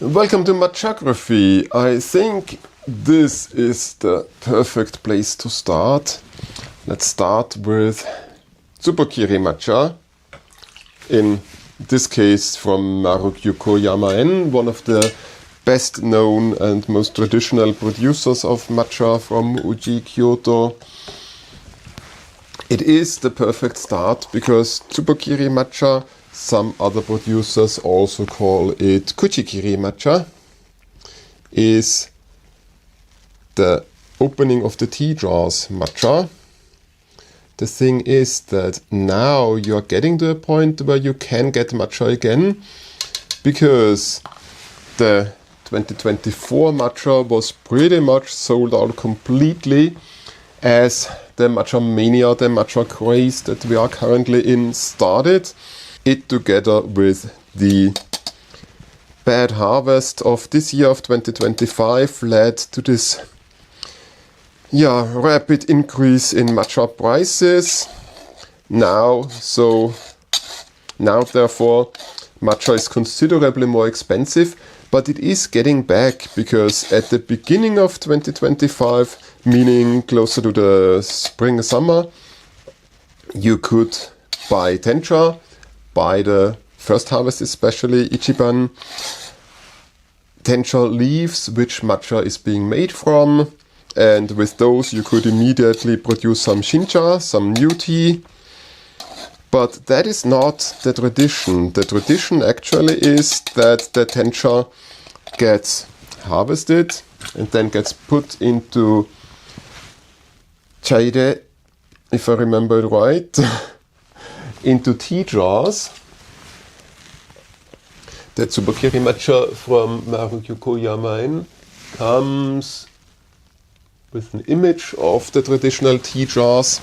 Welcome to Matchagraphy. I think this is the perfect place to start. Let's start with Tsubokiri Matcha. In this case from Marukyu Koyamaen, one of the best known and most traditional producers of matcha from Uji, Kyoto. It is the perfect start because Tsubokiri Matcha, some other producers also call it Kuchikiri Matcha, is the opening of the tea jars matcha. The thing is that now you're getting to a point where you can get matcha again, because the 2024 matcha was pretty much sold out completely, as the matcha mania, the matcha craze that we are currently in started. It, together with the bad harvest of this year of 2025, led to this rapid increase in matcha prices. Now therefore matcha is considerably more expensive, but it is getting back, because at the beginning of 2025, meaning closer to the spring summer, you could buy tencha, buy the first harvest, especially Ichiban tencha leaves, which matcha is being made from, and with those you could immediately produce some shincha, some new tea. But that is not the tradition. The tradition actually is that the tencha gets harvested and then gets put into chaire, if I remember it right, into tea jars. The Tsubokiri Matcha from Marukyu Koyamaen comes with an image of the traditional tea jars,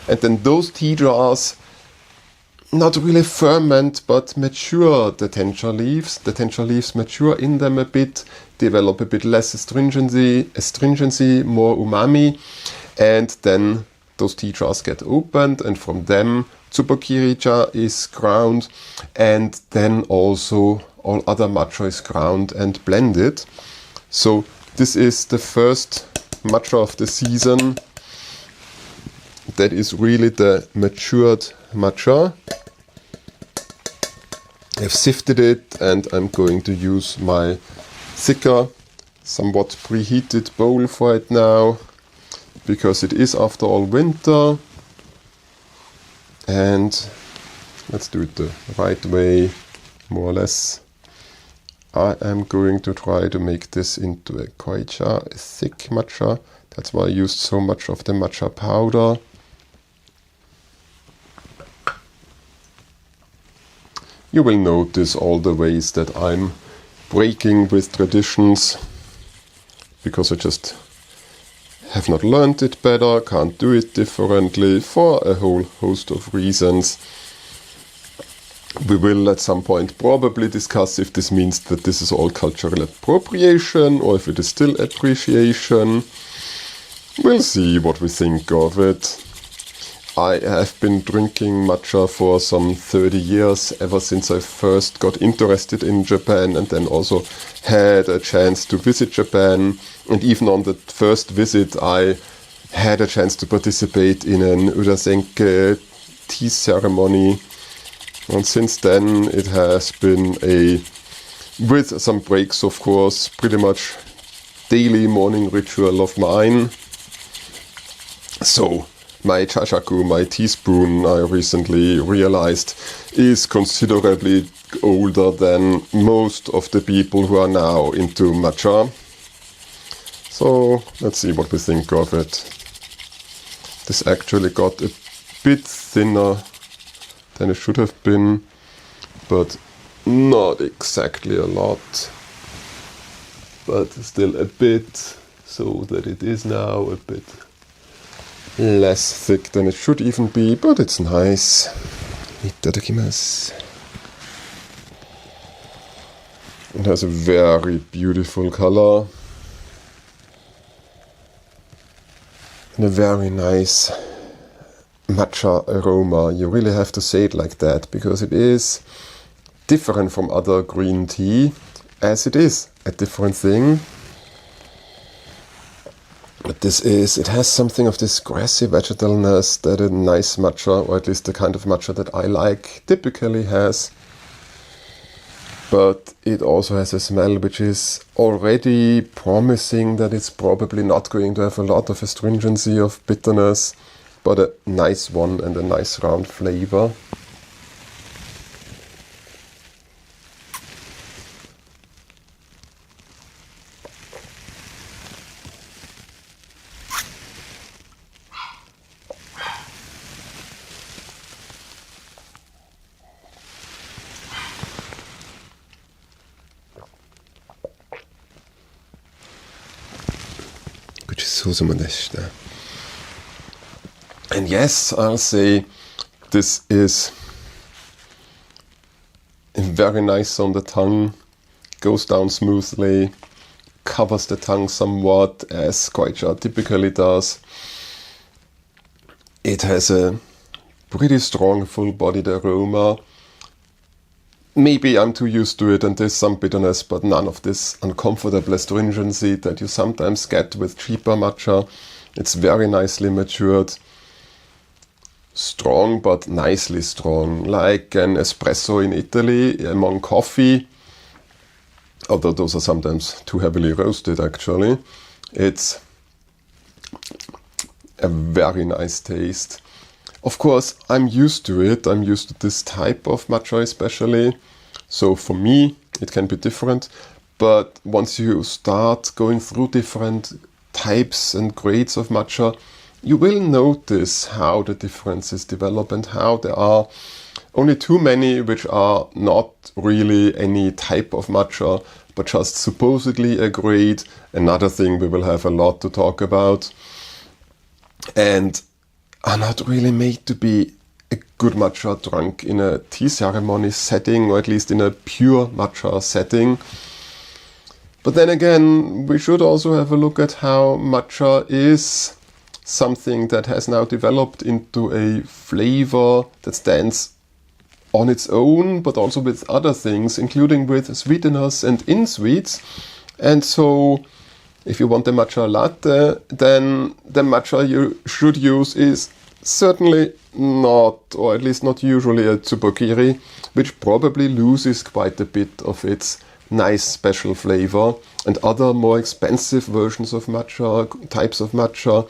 and then those tea jars not really ferment but mature the tencha leaves. The tencha leaves mature in them a bit, develop a bit less astringency, more umami, and then those tea jars get opened, and from them Tsubokiri-cha is ground, and then also all other matcha is ground and blended. So this is the first matcha of the season that is really the matured matcha. I've sifted it, and I'm going to use my thicker, somewhat preheated bowl for it now, because it is after all winter. And let's do it the right way, more or less. I am going to try to make this into a koicha, a thick matcha. That's why I used so much of the matcha powder. You will notice all the ways that I'm breaking with traditions, because I just have not learned it better, can't do it differently for a whole host of reasons. We will at some point probably discuss if this means that this is all cultural appropriation or if it is still appreciation. We'll see what we think of it. I have been drinking matcha for some 30 years, ever since I first got interested in Japan, and then also had a chance to visit Japan. And even on the first visit, I had a chance to participate in an urasenke tea ceremony. And since then, it has been with some breaks of course, pretty much daily morning ritual of mine. So my chashaku, my teaspoon, I recently realized, is considerably older than most of the people who are now into matcha. So let's see what we think of it. This actually got a bit thinner than it should have been, but not exactly a lot. But still a bit, so that it is now a bit less thick than it should even be, but it's nice. Itadakimasu. It has a very beautiful color and a very nice matcha aroma. You really have to say it like that, because it is different from other green tea. as it is a different thing. But it has something of this grassy vegetalness that a nice matcha, or at least the kind of matcha that I like, typically has. But it also has a smell which is already promising that it's probably not going to have a lot of astringency of bitterness, but a nice one and a nice round flavor. And yes, I'll say this is very nice on the tongue, goes down smoothly, covers the tongue somewhat, as Koicha typically does. It has a pretty strong full-bodied aroma. Maybe I'm too used to it and there's some bitterness, but none of this uncomfortable astringency that you sometimes get with cheaper matcha. It's very nicely matured. Strong, but nicely strong, like an espresso in Italy among coffee. Although those are sometimes too heavily roasted, actually. It's a very nice taste. Of course, I'm used to it. I'm used to this type of matcha especially. So for me, it can be different. But once you start going through different types and grades of matcha, you will notice how the differences develop and how there are only too many which are not really any type of matcha, but just supposedly a grade. Another thing we will have a lot to talk about. And are not really made to be a good matcha drunk in a tea ceremony setting, or at least in a pure matcha setting. But then again, we should also have a look at how matcha is something that has now developed into a flavor that stands on its own, but also with other things, including with sweeteners and in-sweets. And so if you want a matcha latte, then the matcha you should use is certainly not, or at least not usually, a Tsubokiri, which probably loses quite a bit of its nice special flavor. And other more expensive versions of matcha, types of matcha,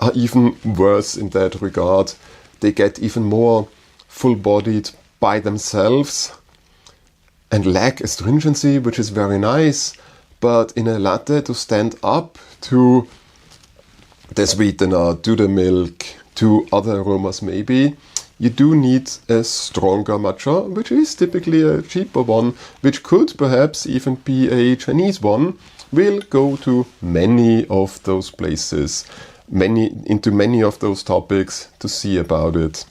are even worse in that regard. They get even more full-bodied by themselves and lack astringency, which is very nice. But in a latte, to stand up to the sweetener, to the milk, to other aromas maybe, you do need a stronger matcha, which is typically a cheaper one, which could perhaps even be a Chinese one. We'll go to many of those places, into many of those topics to see about it.